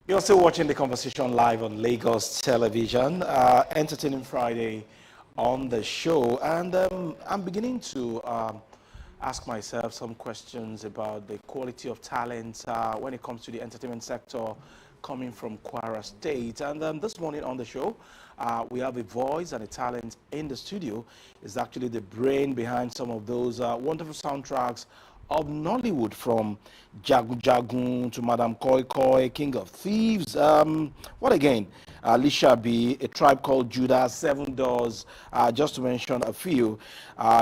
You're still watching the conversation live on Lagos television, Entertaining Friday on the show. And I'm beginning to ask myself some questions about the quality of talent when it comes to the entertainment sector coming from Kwara State. And this morning on the show, we have a voice and a talent in the studio. Is actually the brain behind some of those wonderful soundtracks of Nollywood, from Jagun Jagun to Madam Koi Koi, King of Thieves. What again? Alicia B, A Tribe Called Judah, Seven Doors, just to mention a few.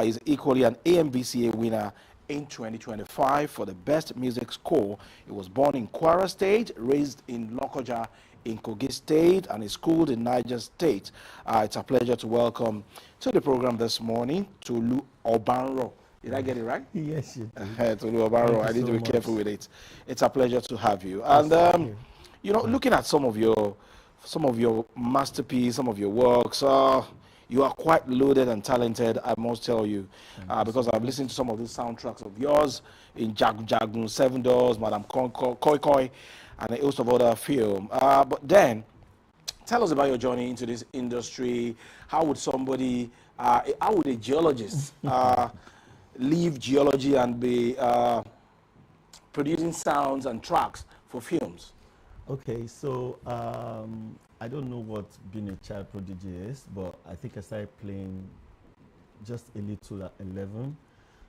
Is equally an AMVCA winner in 2025 for the best music score. He was born in Kwara State, raised in Lokoja in Kogi State, and is schooled in Niger State. It's a pleasure to welcome to the program this morning Tolu Obanro. Did I get it right? Yes, you did. Tolu Obanro, I need to be careful with it. It's a pleasure to have you. And you know, looking at some of your masterpieces, some of your works, you are quite loaded and talented, I must tell you, because I've listened to some of these soundtracks of yours in Jagun Jagun, Seven Doors, Madam Koi Koi, and a host of other films. But then, tell us about your journey into this industry. How would somebody, how would a geologist leave geology and be producing sounds and tracks for films? Okay, so I don't know what being a child prodigy is, but I think I started playing just a little at 11.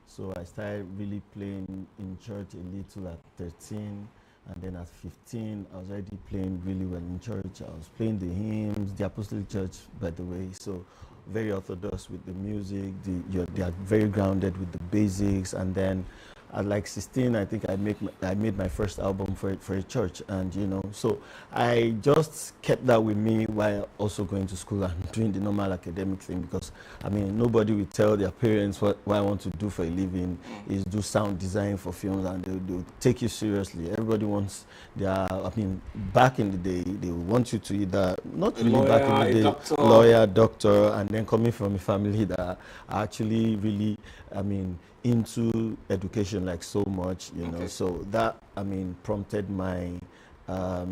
So I started really playing in church a little at 13. And then at 15, I was already playing really well in church. I was playing the hymns, the Apostolic Church, by the way. So very orthodox with the music. They are very grounded with the basics. And then at like 16, I think I made my first album for a church, and you know, so I just kept that with me while also going to school and doing the normal academic thing, because I mean, nobody will tell their parents what I want to do for a living is do sound design for films, and they'll take you seriously. Everybody wants I mean, back in the day, they want you to either, not really lawyer, back in the day, lawyer, doctor, and then coming from a family that are actually really, I mean, into education like so much, you know, so that, I mean, prompted my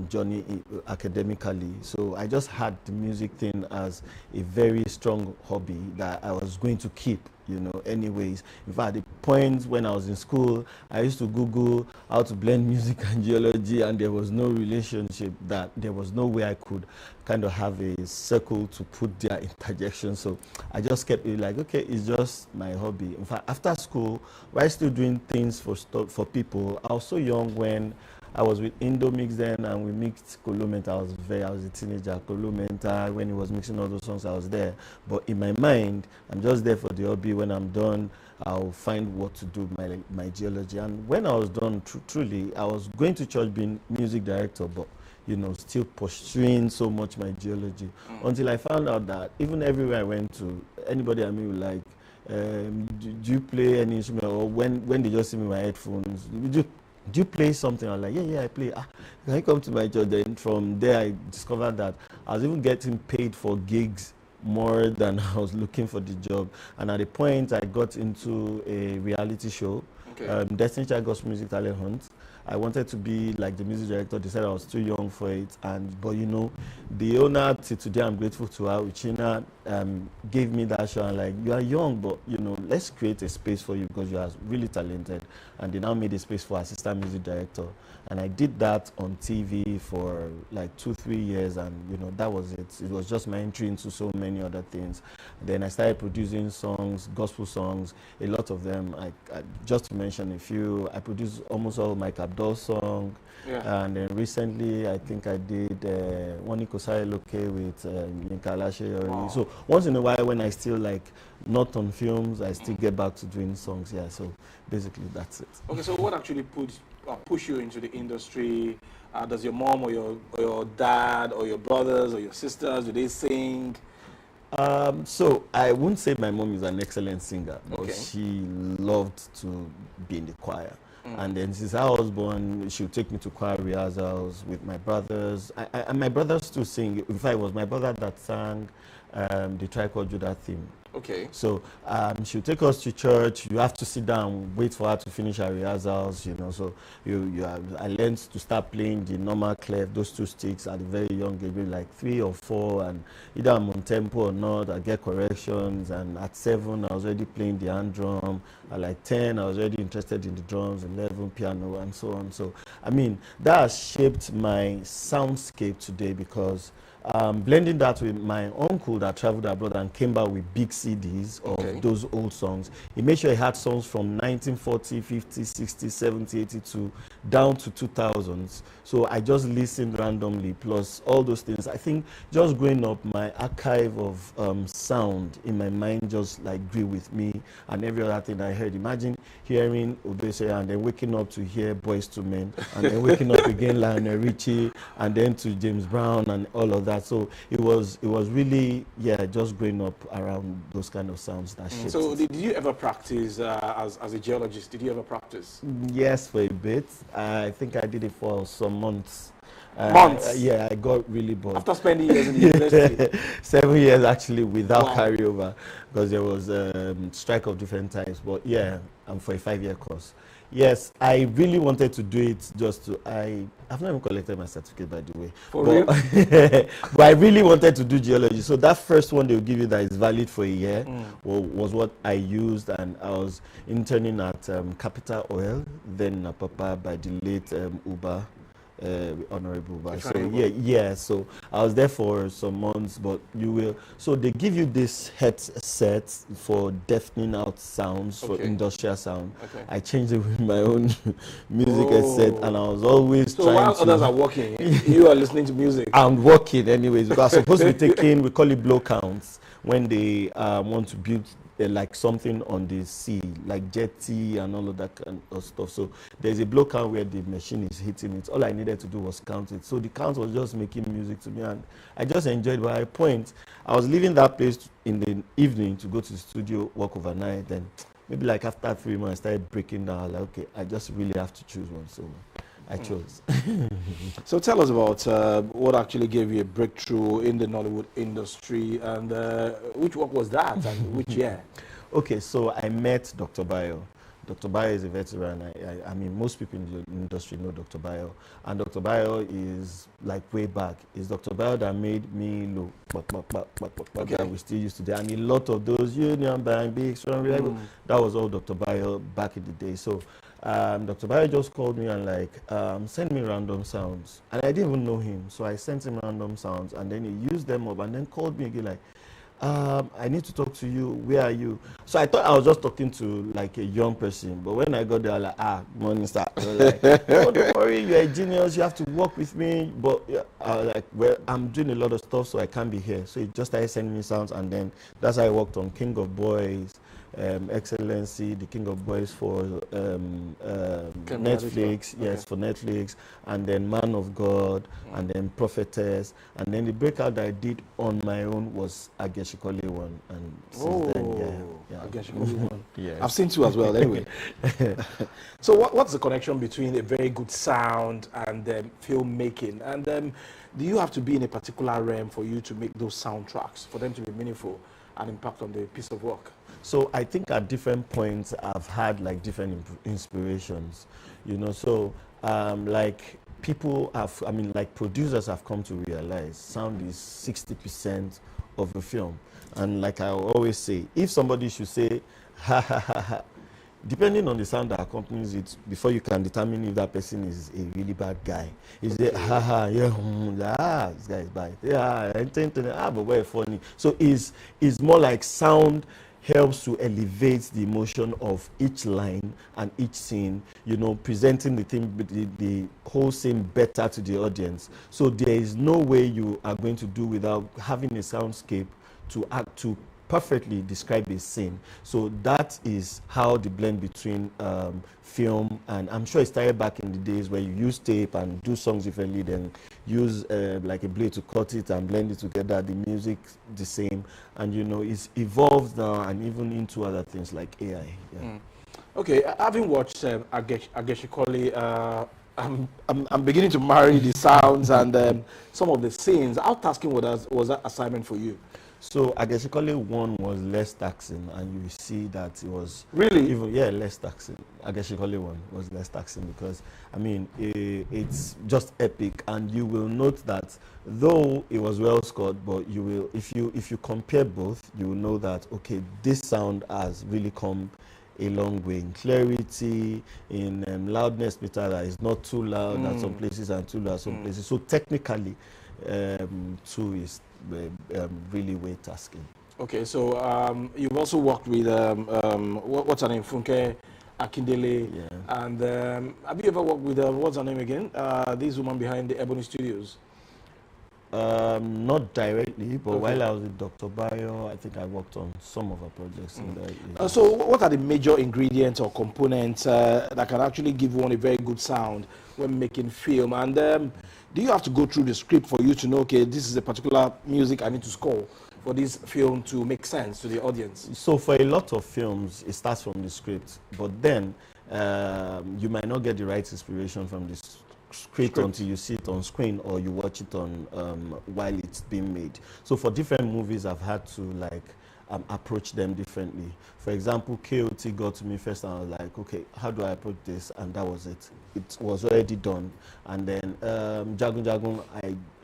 journey academically. So I just had the music thing as a very strong hobby that I was going to keep, you know, anyways. In fact, at the point when I was in school, I used to Google how to blend music and geology, and there was no relationship, that there was no way I could kind of have a circle to put their interjection. So I just kept it like, okay, it's just my hobby. In fact, after school, while still doing things for people, I was so young when I was with Indomix then, and we mixed Kolomenta. I was a teenager. Kolomenta, when he was mixing all those songs, I was there. But in my mind, I'm just there for the hobby. When I'm done, I'll find what to do with my geology. And when I was done, truly, I was going to church being music director, but you know, still pursuing so much my geology, until I found out that even everywhere I went to, anybody I mean like, do you play any instrument? Or when they just see me with my headphones, do you play something? I was like, yeah, I play. Can I come to my church? Then from there, I discovered that I was even getting paid for gigs more than I was looking for the job. And at the point, I got into a reality show, Destiny Child Gospel Music Talent Hunt. I wanted to be like the music director. They said I was too young for it, but you know, the owner, till today I'm grateful to her, Uchina, gave me that show, and like, you are young, but you know, let's create a space for you because you are really talented. And they now made a space for assistant music director, and I did that on TV for like 2-3 years, and you know, that was it. It was just my entry into so many other things. Then I started producing songs, gospel songs, a lot of them. Just to mention a few, I produced almost all of my Abdul song, and then recently I think I did One Ikosai Loke with Yinka Alashe. Wow. So once in a while, when I still like not on films, I still get back to doing songs. Yeah, so basically that's it. Okay, so what actually push you into the industry? Does your mom or your dad or your brothers or your sisters, do they sing? So I wouldn't say my mom is an excellent singer, but she loved to be in the choir. And then since I was born, she would take me to choir rehearsals with my brothers. And my brothers too sing. In fact, it was my brother that sang the Tribe Called Judah theme. Okay. So she'll take us to church. You have to sit down, wait for her to finish her rehearsals, you know. So I learned to start playing the normal clef, those two sticks at a very young age, maybe like 3 or 4, and either I'm on tempo or not, I get corrections. And at 7, I was already playing the hand drum. At like 10, I was already interested in the drums, 11, piano, and so on. So, I mean, that has shaped my soundscape today, because blending that with my uncle that traveled abroad and came back with big CDs of those old songs. He made sure he had songs from 1940, 50, 60, 70, 82 down to 2000s. So I just listened randomly, plus all those things. I think just growing up, my archive of sound in my mind just like grew with me, and every other thing I heard. Imagine hearing Odese and then waking up to hear Boys to Men, and then waking up again Lionel Richie, and then to James Brown and all of that. So it was really, yeah, just growing up around those kind of sounds that shaped So it. did you ever practice as a geologist? Did you ever practice? Yes, for a bit. I think I did it for some months. Months? Yeah, I got really bored. After spending years in the university? 7 years actually, without Wow. carryover, because there was strike of different types. But yeah, I'm for a 5-year course. Yes, I really wanted to do it just to, I've not even collected my certificate, by the way. For real? But I really wanted to do geology. So that first one they'll give you that is valid for a year was what I used, and I was interning at Capital Oil, then Apapa, by the late Uba. Honorable Uba. So yeah, so I was there for some months, but so they give you this headset for deafening out sounds, for industrial sound. I changed it with my own music headset, and I was always trying while to, others are working, you are listening to music. I'm working anyways, because I'm supposed to be taking, we call it blow counts, when they want to build like something on the sea, like jetty and all of that kind of stuff. So there's a blow count where the machine is hitting it. All I needed to do was count it. So the count was just making music to me, and I just enjoyed it. By a point, I was leaving that place in the evening to go to the studio, work overnight. Then maybe like after 3 months, I started breaking down. Like, okay, I just really have to choose one. So I chose. So tell us about what actually gave you a breakthrough in the Nollywood industry, and which work was that, and which year? Okay, so I met Dr. Bayo. Dr. Bayo is a veteran. I mean, most people in the industry know Dr. Bayo. And Dr. Bayo is like way back. It's Dr. Bayo that made me look that we still used to do. And a lot of those Union Bank, Big Strong Reliable, that was all Dr. Bayo back in the day. So Dr. Bayo just called me and like, send me random sounds. And I didn't even know him. So I sent him random sounds, and then he used them up and then called me again like, I need to talk to you. Where are you? So I thought I was just talking to like a young person, but when I got there, I was like, morning sir. Like, oh, don't worry, you're a genius. You have to work with me. But I was like, well, I'm doing a lot of stuff, so I can't be here. So he just started sending me sounds, and then that's how I worked on King of Boys, Excellency, the King of Boys for Netflix, yes, for Netflix, and then Man of God, and then Prophetess, and then the breakout that I did on my own was Ageshikole one, and since then, Ageshikole one. Yeah, I've seen two as well. Anyway, so what's the connection between a very good sound and filmmaking? And do you have to be in a particular realm for you to make those soundtracks, for them to be meaningful and impact on the piece of work? So I think at different points I've had like different inspirations, you know. So like people have, I mean, like producers have come to realize sound is 60% of a film. And like I always say, if somebody should say ha ha ha ha, depending on the sound that accompanies it, before you can determine if that person is a really bad guy. Is it ha ha, yeah, this guy is bad, yeah, but very funny. So is more like sound helps to elevate the emotion of each line and each scene, you know, presenting the thing, the whole scene better to the audience. So there is no way you are going to do without having a soundscape to perfectly describe a scene. So that is how the blend between film, and I'm sure it started back in the days where you use tape and do songs differently, then use like a blade to cut it and blend it together, the music the same, and you know, it's evolved now and even into other things like AI. Yeah. Okay, having watched Ageshikole, I'm beginning to marry the sounds and some of the scenes. How tasking was that assignment for you? So Ageshikole 1 was less taxing, and you see that it was Really? even less taxing. Ageshikole 1 was less taxing because I mean it's just epic, and you will note that though it was well scored, but you will if you compare both, you will know that okay, this sound has really come a long way in clarity, in loudness meter that is not too loud at some places and too loud at some places. So technically, 2 is really way tasking. Okay, so you've also worked with what's her name, Funke Akindele, Yeah. and have you ever worked with what's her name again? This woman behind the Ebony Studios. Not directly, but Okay. while I was with Dr. Bayo, I think I worked on some of her projects in that. So what are the major ingredients or components that can actually give one a very good sound when making film? And do you have to go through the script for you to know, okay, this is a particular music I need to score for this film to make sense to the audience? So for a lot of films, it starts from the script, but then you might not get the right inspiration from the script until you see it on screen or you watch it on while it's being made. So for different movies, I've had to like approach them differently. For example, KOT got to me first and I was like, okay, how do I approach this? And that was it. It was already done. And then Jagun Jagun,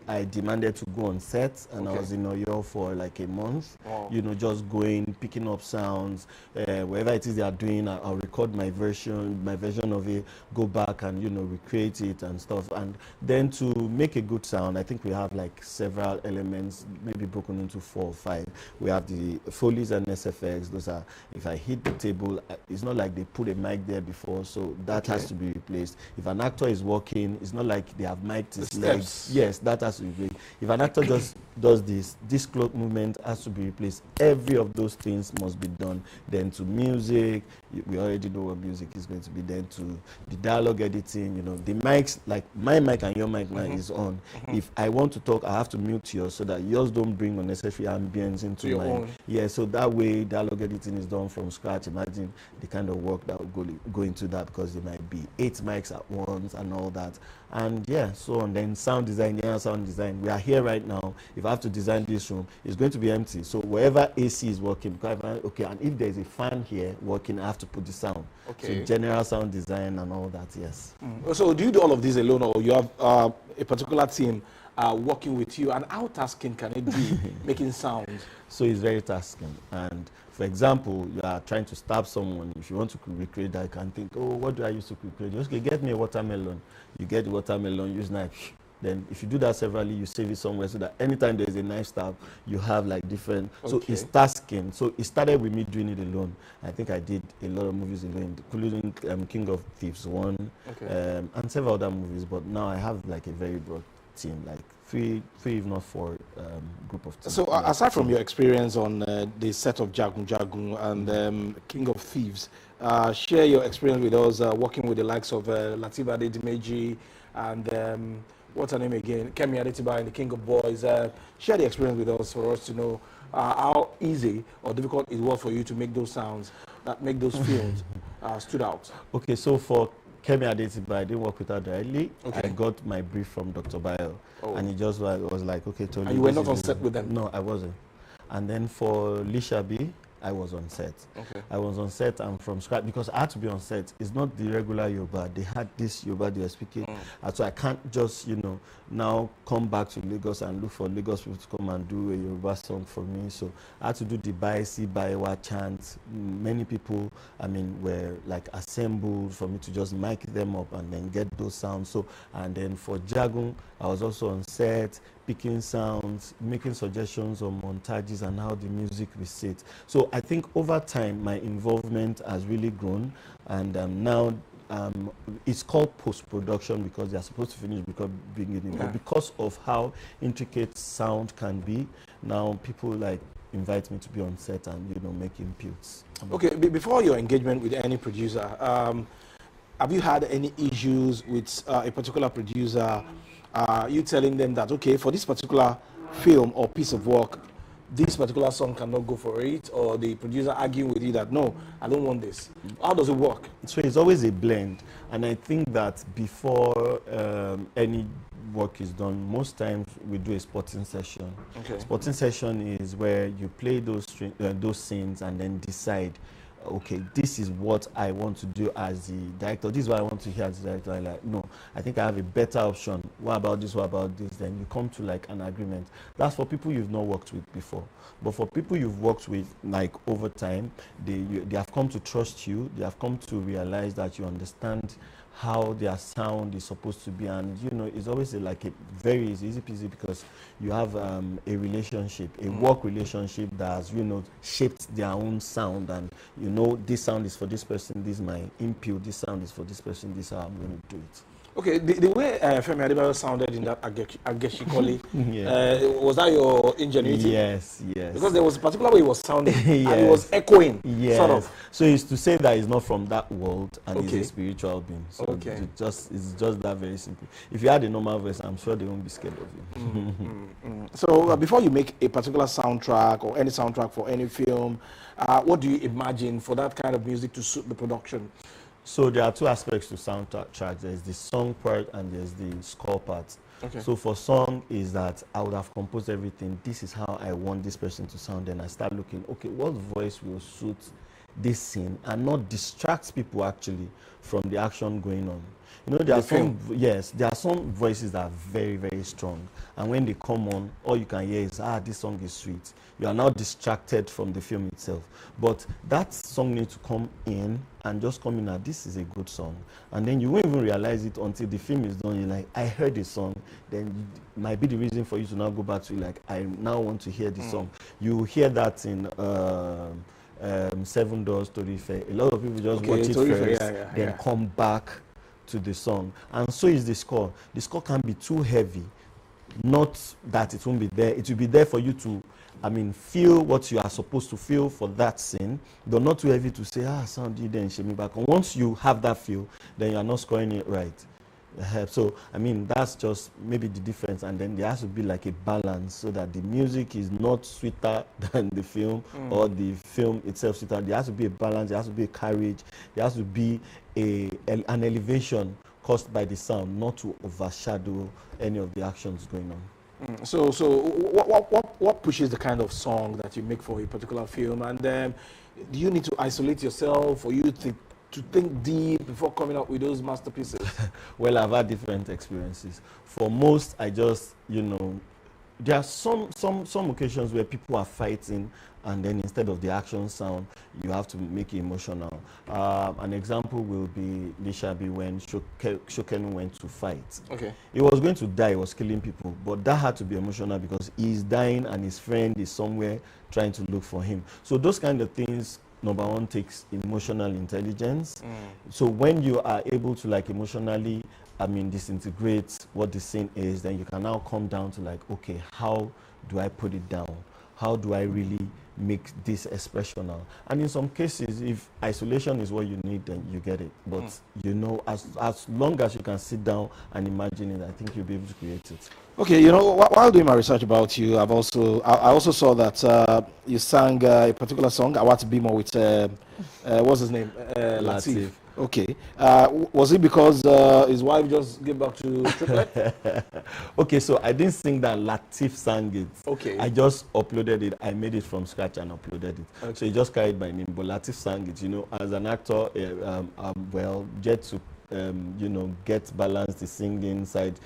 I demanded to go on set, and I was in Oyo for like a month. Wow. You know, just going, picking up sounds, wherever it is they are doing. I'll record my version of it, go back and recreate it and stuff. And then to make a good sound, I think we have like several elements, maybe broken into 4 or 5. We have the Foley's and SFX. Those are, if I hit the table, it's not like they put a mic there before, so that has to be replaced. If an actor is walking, it's not like they have mic'd his legs. Yes, that has to be replaced. If an actor just does this cloak movement has to be replaced. Every of those things must be done. Then to music, we already know what music is going to be. Then to the dialogue editing, the mics, like my mic and your mic now is on. If I want to talk, I have to mute yours so that yours don't bring unnecessary ambience into your mine. own. Yeah, so that way dialogue editing is done from scratch. Imagine the kind of work that will go into that, because there might be 8 mics at once and all that. And yeah, so on. Then sound design, sound design. We are here right now. If I have to design this room, it's going to be empty. So wherever AC is working, okay, and if there's a fan here working, I have to put the sound. Okay. So general sound design and all that, yes. So do you do all of this alone, or you have a particular team working with you? And how tasking can it be making sounds? So it's very tasking. And for example, you are trying to stab someone. If you want to recreate that, you can think, oh, what do I use to recreate? Just get me a watermelon. You get the watermelon, use knife. Then if you do that severally, you save it somewhere so that anytime there's a knife stab, you have like different. So it's tasking. So it started with me doing it alone. I think I did a lot of movies alone, including King of Thieves 1, and several other movies. But now I have like a very broad team, like three if not 4 group of teams. So aside from your experience on the set of Jagun Jagun and King of Thieves, share your experience with us working with the likes of Latifa Adedimeji and what's her name again? Kemi Adetiba and the King of Boys. Share the experience with us for us to know how easy or difficult it was for you to make those sounds that make those films stood out. Okay, so for Kemi Adetiba, I didn't work with her directly. I got my brief from Dr. Bayo, and he just was like, okay, Tolu. And you were not on set with them? No, I wasn't. And then for Lishabi, I was on set. I was on set and from scratch, because I had to be on set. It's not the regular Yoruba. They had this Yoruba they were speaking. So I can't just, now come back to Lagos and look for Lagos people to come and do a Yoruba song for me. So I had to do the Baisi Baiwa chant. Many people, were like assembled for me to just mic them up and then get those sounds. So, and then for Jagun, I was also on set, picking sounds, making suggestions on montages and how the music will sit. So I think over time, my involvement has really grown, and now it's called post-production because they're supposed to finish because beginning. But because of how intricate sound can be, now people like invite me to be on set and make inputs. Okay, before your engagement with any producer, have you had any issues with a particular producer? You telling them that, okay, for this particular film or piece of work, this particular song cannot go for it, or the producer arguing with you that, no, I don't want this? How does it work? So it's always a blend. And I think that before any work is done, most times we do a spotting session. Okay. Spotting session is where you play those scenes and then decide, okay, this is what I want to do as the director. This is what I want to hear as the director. I like, no, I think I have a better option. What about this? What about this? Then you come to like an agreement. That's for people you've not worked with before. But for people you've worked with like over time, they have come to trust you. They have come to realize that you understand how their sound is supposed to be, and you know it's always like a very easy peasy because you have a relationship, a work relationship that has, you know, shaped their own sound, and you know this sound is for this person, this is my input, this sound is for this person, this is how I'm going to do it. Okay, the way Femi Adebayo sounded in that Ageshikoli, was that your ingenuity? Yes. Because there was a particular way he was sounding, yes. and it was echoing, yes. sort of. So it's to say that he's not from that world, and Okay. he's a spiritual being. So Okay. it's just that very simple. If you had a normal voice, I'm sure they won't be scared of you. So before you make a particular soundtrack or any soundtrack for any film, what do you imagine for that kind of music to suit the production? So there are two aspects to soundtrack. There's the song part and there's the score part. Okay. So for song is that I would have composed everything. This is how I want this person to sound. Then I start looking, okay, what voice will suit this scene and not distract people actually from the action going on. You know, there are some voices that are very, very strong. And when they come on, all you can hear is, this song is sweet. You are now distracted from the film itself. But that song needs to come in and just come in, this is a good song. And then you won't even realize it until the film is done. You're like, I heard the song. Then it might be the reason for you to now go back to, like, I now want to hear the song. You hear that in 7 Doors Story Fair. A lot of people just watch it first, then come back to the song. And so is the score. The score can be too heavy. Not that it won't be there. It will be there for you to, feel what you are supposed to feel for that scene, but not too heavy to say, sound you then shame me back. And once you have that feel, then you are not scoring it right. So, that's just maybe the difference. And then there has to be like a balance so that the music is not sweeter than the film or the film itself sweeter. There has to be a balance, there has to be a carriage, there has to be an elevation caused by the sound, not to overshadow any of the actions going on. So what pushes the kind of song that you make for a particular film? And do you need to isolate yourself, or you to think deep before coming up with those masterpieces? Well, I've had different experiences. For most, I just, there are some occasions where people are fighting, and then instead of the action sound, you have to make it emotional. An example will be Lishabi when Shokenu went to fight. Okay. He was going to die, he was killing people, but that had to be emotional because he's dying and his friend is somewhere trying to look for him. So those kind of things, number one, takes emotional intelligence. So when you are able to emotionally, disintegrate what the scene is, then you can now come down to okay, how do I put it down? How do I really make this expressional? And in some cases, if isolation is what you need, then you get it. But as long as you can sit down and imagine it, I think you'll be able to create it. Okay, while doing my research about you, I also saw that you sang a particular song, I Want to Be More, with what's his name? Latif. Okay. Was it because his wife just gave back to triplet? Okay, so I didn't sing that. Latif sang it. Okay. I just uploaded it. I made it from scratch and uploaded it. Okay. So he just carried my name, but Latif sang it. As an actor, get to get balance, the singing side,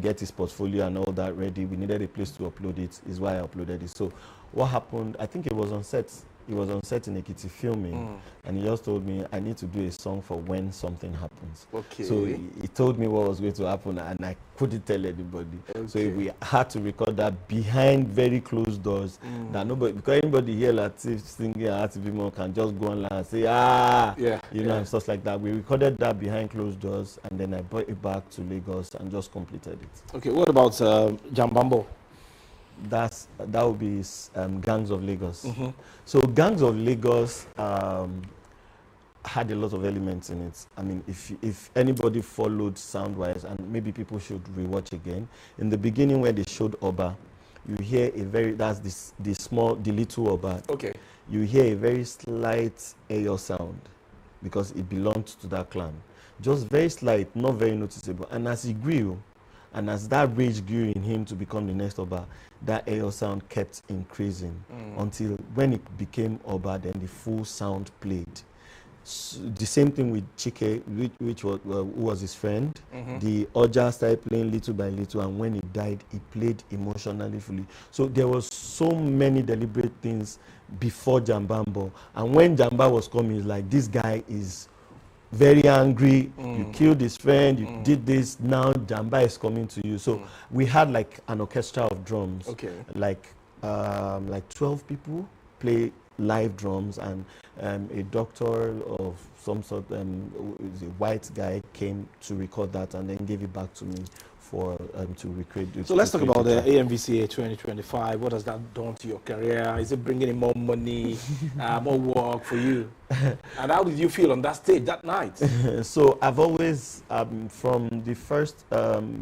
get his portfolio and all that ready. We needed a place to upload it, is why I uploaded it. So what happened, I think it was on set. He was on set in Ekiti filming, and he just told me, I need to do a song for when something happens. Okay. So he told me what was going to happen, and I couldn't tell anybody. Okay. So we had to record that behind very closed doors, that nobody, because anybody here Latif singing I Want to Be More can just go online and say, and stuff like that. We recorded that behind closed doors, and then I brought it back to Lagos and just completed it. Okay, what about Jambambo? That would be Gangs of Lagos. So Gangs of Lagos had a lot of elements in it. If anybody followed sound-wise, and maybe people should rewatch again, in the beginning where they showed Oba, you hear the little Oba. Okay. You hear a very slight Eyo sound because it belonged to that clan. Just very slight, not very noticeable. And as he grew, And as that rage grew in him to become the next Oba, that AO sound kept increasing until when it became Oba, then the full sound played. The same thing with Chike, which was, who was his friend. The Oja started playing little by little, and when he died, he played emotionally fully. So there was so many deliberate things before Jambambo. And when Jamba was coming, it's like, this guy is very angry. You killed his friend, you did this, now Jamba is coming to you. So we had like an orchestra of drums. Like 12 people play live drums, and a doctor of some sort, a white guy, came to record that and then gave it back to me for to recreate it. So let's talk about the AMVCA 2025. What has that done to your career? Is it bringing in more money, more work for you? And how did you feel on that stage that night? So I've always, from the first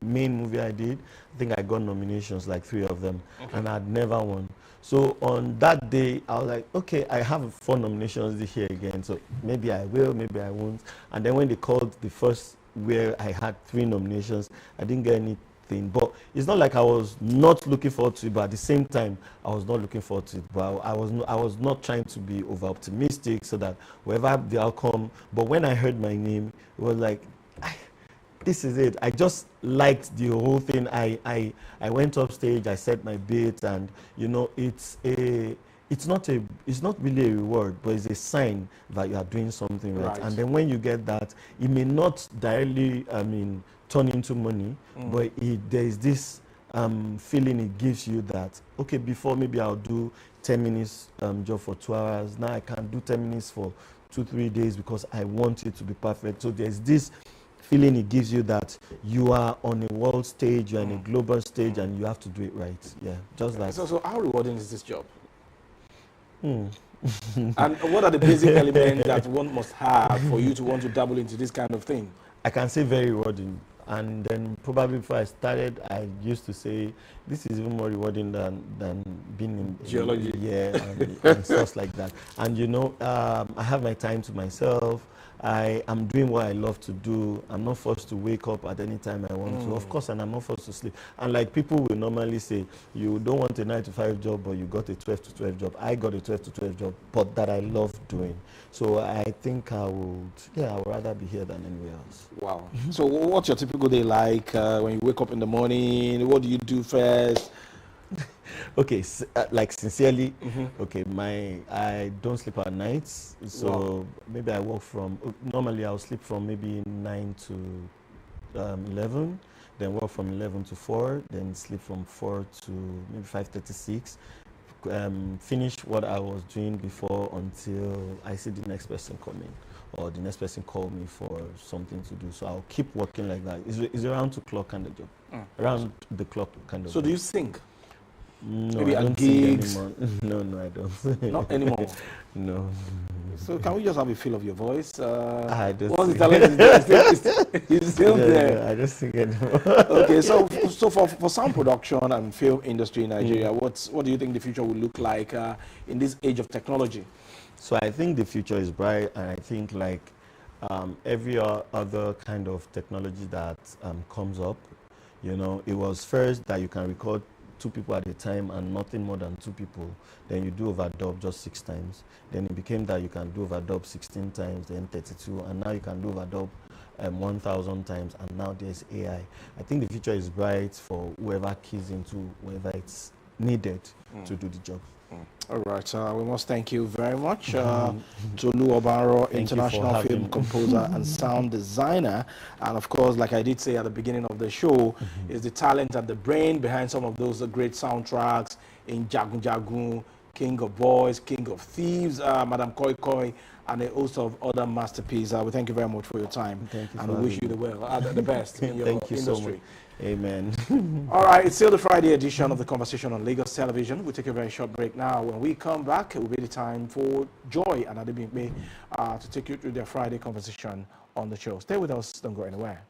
main movie I did, I think I got nominations, like 3 of them, and I'd never won. So on that day, I was like, okay, I have 4 nominations this year again, so maybe I will, maybe I won't. And then when they called the first where I had 3 nominations, I didn't get anything. But it's not like I was not looking forward to it, but at the same time, I was not looking forward to it. But I was not trying to be over optimistic so that whatever the outcome. But when I heard my name, it was like, this is it. I just liked the whole thing. I went up stage, I said my bit, and you know, it's not really a reward, but it's a sign that you are doing something right. And then when you get that, it may not directly, turn into money, but there is this feeling it gives you that, okay, before maybe I'll do 10 minutes job for 2 hours. Now I can do 10 minutes for 2-3 days because I want it to be perfect. So there's this feeling it gives you that you are on a world stage, you're on a global stage, and you have to do it right. Yeah, just that. So how rewarding is this job? And what are the basic elements that one must have for you to want to dabble into this kind of thing? I can say very rewarding. And then probably before I started, I used to say, this is even more rewarding than being in geology. And stuff like that. And you know, I have my time to myself. I am doing what I love to do. I'm not forced to wake up at any time I want to. Of course, and I'm not forced to sleep. And like people will normally say, you don't want a 9-to-5 job, but you got a 12-to-12 job. I got a 12-to-12 job, but that I love doing. So I think I would rather be here than anywhere else. Wow. So what's your typical day like when you wake up in the morning? What do you do first? Okay, like sincerely, okay, I don't sleep at nights, so maybe I work from, normally I'll sleep from maybe 9 to 11, then work from 11 to 4, then sleep from 4 to maybe 5:36, finish what I was doing before until I see the next person come in, or the next person call me for something to do. So I'll keep working like that. It's around 2 o'clock kind of job, around the clock kind of So job. do you sing? No, maybe I don't gigs? sing anymore. No, I don't. Not anymore? No. So can we just have a feel of your voice? I don't once the talent is there, it's still there. No, I don't sing anymore. Okay, so for sound production and film industry in Nigeria, what do you think the future will look like in this age of technology? So I think the future is bright, and I think like every other kind of technology that comes up, you know, it was first that you can record 2 people at a time and nothing more than 2 people. Then you do overdub just 6 times. Then it became that you can do overdub 16 times, then 32, and now you can do overdub 1,000 times, and now there's AI. I think the future is bright for whoever keys into whether it's needed to do the job. All right, we must thank you very much. Tolu Obanro, international film composer and sound designer. And of course, like I did say at the beginning of the show, is the talent and the brain behind some of those great soundtracks in Jagun Jagun, King of Boys, King of Thieves, Madam Koi Koi, and a host of other masterpieces. We thank you very much for your time. Thank you, and we wish you the best in your thank you industry. So much. Amen. All right, it's still the Friday edition of the Conversation on Lagos Television. We'll take a very short break now. When we come back, it will be the time for Joy and Adebimpe to take you through their Friday conversation on the show. Stay with us, don't go anywhere.